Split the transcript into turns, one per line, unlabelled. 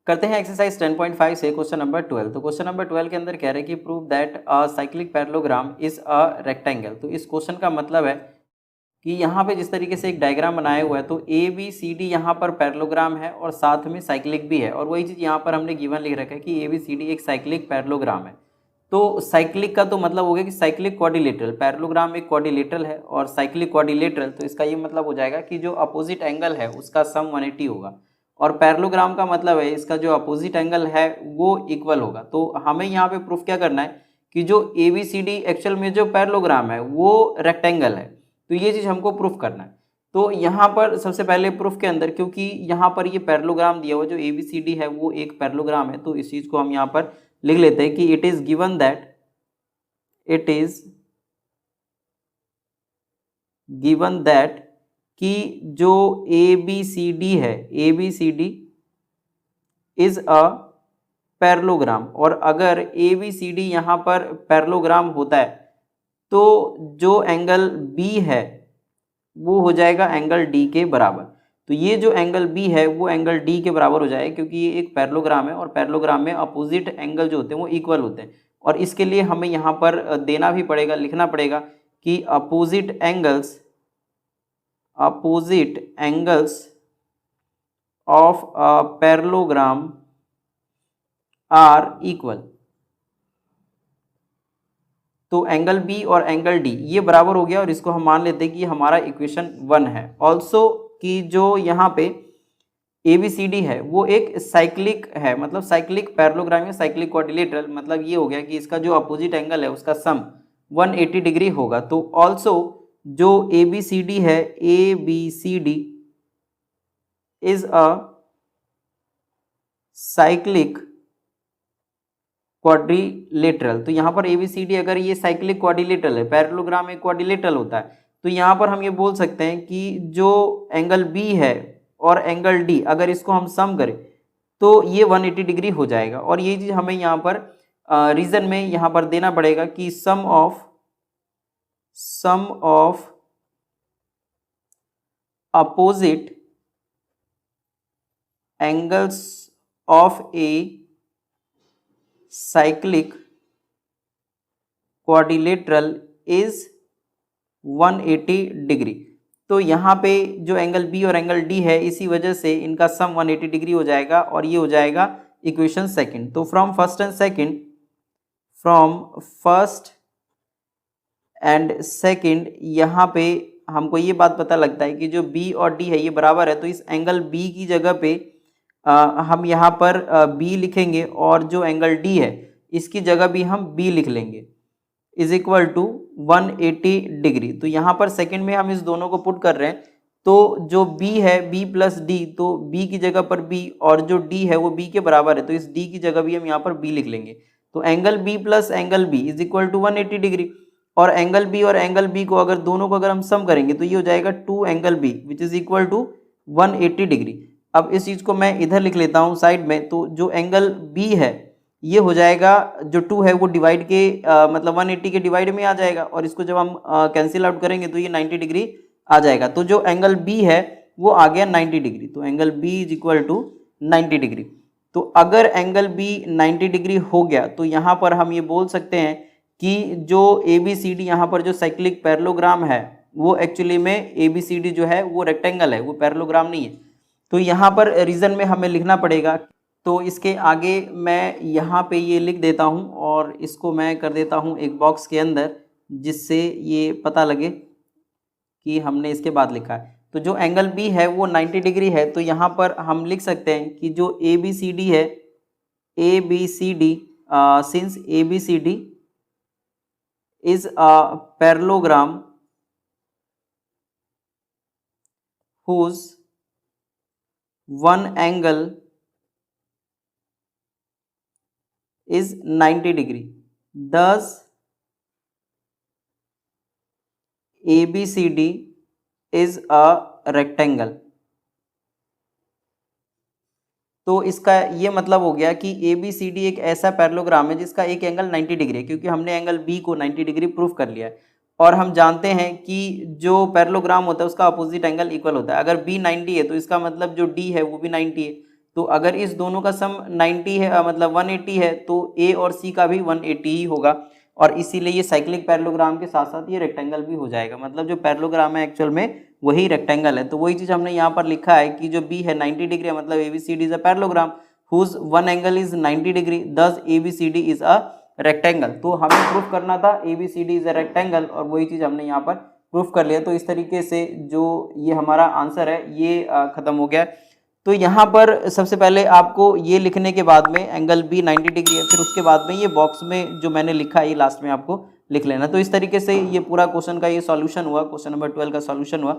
करते हैं एक्सरसाइज 10.5 से क्वेश्चन नंबर 12। तो क्वेश्चन नंबर 12 के अंदर कह रहे हैं कि prove that a cyclic parallelogram is a rectangle. तो इस क्वेश्चन का मतलब है कि यहाँ पे जिस तरीके से एक डायग्राम बनाया हुआ है तो ए बी सी डी यहाँ पर पैरेललोग्राम है और साथ में साइक्लिक भी है, और वही चीज़ यहाँ पर हमने गिवन लिख रखा है कि ए बी सी डी एक साइक्लिक पैरेललोग्राम है। तो साइक्लिक का तो मतलब हो गया कि साइक्लिक क्वाड्रिलेटरल, पैरेललोग्राम एक क्वाड्रिलेटरल है और साइक्लिक क्वाड्रिलेटरल, तो इसका ये मतलब हो जाएगा कि जो अपोजिट एंगल है उसका सम 180 होगा, और पैरेललोग्राम का मतलब है इसका जो अपोजिट एंगल है वो इक्वल होगा। तो हमें यहाँ पे प्रूफ क्या करना है कि जो A B C D actual में जो पैरेललोग्राम है वो रेक्टेंगल है, तो ये चीज़ हमको प्रूफ करना है। तो यहाँ पर सबसे पहले प्रूफ के अंदर, क्योंकि यहाँ पर ये पैरेललोग्राम दिया हुआ जो ए बी सी डी है वो एक पैरेललोग्राम है, तो इस चीज़ को हम यहाँ पर लिख लेते हैं कि इट इज गिवन दैट कि जो ए बी सी डी है, A B C D is a parallelogram, और अगर ए बी सी डी यहाँ पर पैरेललोग्राम होता है तो जो एंगल बी है वो हो जाएगा एंगल डी के बराबर। तो ये जो एंगल बी है वो एंगल डी के बराबर हो जाएगा, क्योंकि ये एक पैरेललोग्राम है और पैरेललोग्राम में अपोजिट एंगल जो होते हैं वो इक्वल होते हैं। और इसके लिए हमें यहाँ पर देना भी पड़ेगा, लिखना पड़ेगा कि opposite angles of a parallelogram are equal. तो एंगल बी और एंगल डी ये बराबर हो गया, और इसको हम मान लेते हैं कि हमारा इक्वेशन 1 है। ऑल्सो कि जो यहाँ पे ए बी सी डी है वो एक साइक्लिक है, मतलब साइक्लिक पैरेललोग्राम या साइक्लिक क्वाड्रिलेटरल, मतलब ये हो गया कि इसका जो अपोजिट एंगल है उसका सम 180 डिग्री होगा। तो ऑल्सो जो ए बी सी डी है, A B C D is a cyclic quadrilateral. तो यहाँ पर ABCD अगर ये साइक्लिक क्वाड्रिलेटरल है, पैरेललोग्राम एक क्वाड्रिलेटरल होता है, तो यहाँ पर हम ये बोल सकते हैं कि जो एंगल B है और एंगल D अगर इसको हम सम करें तो ये 180 डिग्री हो जाएगा। और ये चीज़ हमें यहाँ पर रीजन में यहाँ पर देना पड़ेगा कि sum of opposite angles of a cyclic quadrilateral is 180 degree. तो यहाँ पे जो एंगल बी और एंगल डी है इसी वजह से इनका सम 180 डिग्री हो जाएगा, और ये हो जाएगा इक्वेशन सेकंड। तो फ्रॉम फर्स्ट एंड सेकंड यहाँ पे हमको ये बात पता लगता है कि जो बी और डी है ये बराबर है, तो इस एंगल बी की जगह पे हम यहाँ पर बी लिखेंगे, और जो एंगल डी है इसकी जगह भी हम बी लिख लेंगे, इज इक्वल टू 180 डिग्री। तो यहाँ पर सेकंड में हम इस दोनों को पुट कर रहे हैं, तो जो b है b प्लस डी, तो b की जगह पर b और जो d है वो b के बराबर है, तो इस d की जगह भी हम यहाँ पर b लिख लेंगे। तो angle b plus angle b is equal to 180 degree, और एंगल b और एंगल b को अगर दोनों को अगर हम सम करेंगे तो ये हो जाएगा 2 angle b which is equal to 180 degree. अब इस चीज़ को मैं इधर लिख लेता हूँ साइड में, तो जो एंगल B है ये हो जाएगा, जो 2 है वो डिवाइड के मतलब 180 के डिवाइड में आ जाएगा, और इसको जब हम कैंसिल आउट करेंगे तो ये 90 डिग्री आ जाएगा। तो जो एंगल B है वो आ गया 90 डिग्री, तो angle B is equal to 90 degree. तो अगर एंगल B 90 डिग्री हो गया तो यहाँ पर हम ये बोल सकते हैं कि जो ABCD यहाँ पर जो साइक्लिक पैरेललोग्राम है वो एक्चुअली में ABCD जो है वो रेक्टेंगल है, वो पैरेललोग्राम नहीं है। तो यहाँ पर रीजन में हमें लिखना पड़ेगा, तो इसके आगे मैं यहाँ पे ये लिख देता हूँ और इसको मैं कर देता हूँ एक बॉक्स के अंदर, जिससे ये पता लगे कि हमने इसके बाद लिखा है। तो जो एंगल B है वो 90 डिग्री है, तो यहाँ पर हम लिख सकते हैं कि जो ABCD है, ABCD since ABCD is a parallelogram whose one angle is 90 degree, thus ABCD is a rectangle। तो इसका ये मतलब हो गया कि ABCD एक ऐसा पैरेललोग्राम है जिसका एक एंगल 90 डिग्री है, क्योंकि हमने एंगल B को 90 डिग्री प्रूफ कर लिया है, और हम जानते हैं कि जो पैरेललोग्राम होता है उसका अपोजिट एंगल इक्वल होता है। अगर B 90 है तो इसका मतलब जो D है वो भी 90 है, तो अगर इस दोनों का सम 90 है मतलब 180 है तो ए और सी का भी 180 ही होगा, और इसीलिए ये साइक्लिक पैरेललोग्राम के साथ साथ ये रेक्टेंगल भी हो जाएगा। मतलब जो पैरेललोग्राम है एक्चुअल में वही रेक्टेंगल है। तो वही चीज़ हमने यहाँ पर लिखा है कि जो बी है 90 डिग्री है, मतलब ABCD is a parallelogram whose one angle is 90 degree, thus ABCD is a rectangle. तो हमें प्रूफ करना था ABCD इज अ रेक्टेंगल, और वही चीज़ हमने यहाँ पर प्रूफ कर लिया। तो इस तरीके से जो ये हमारा आंसर है ये खत्म हो गया। तो यहाँ पर सबसे पहले आपको ये लिखने के बाद में एंगल बी 90 डिग्री है, फिर उसके बाद में ये बॉक्स में जो मैंने लिखा है ये लास्ट में आपको लिख लेना। तो इस तरीके से ये पूरा क्वेश्चन का ये सॉल्यूशन हुआ, क्वेश्चन नंबर 12 का सॉल्यूशन हुआ।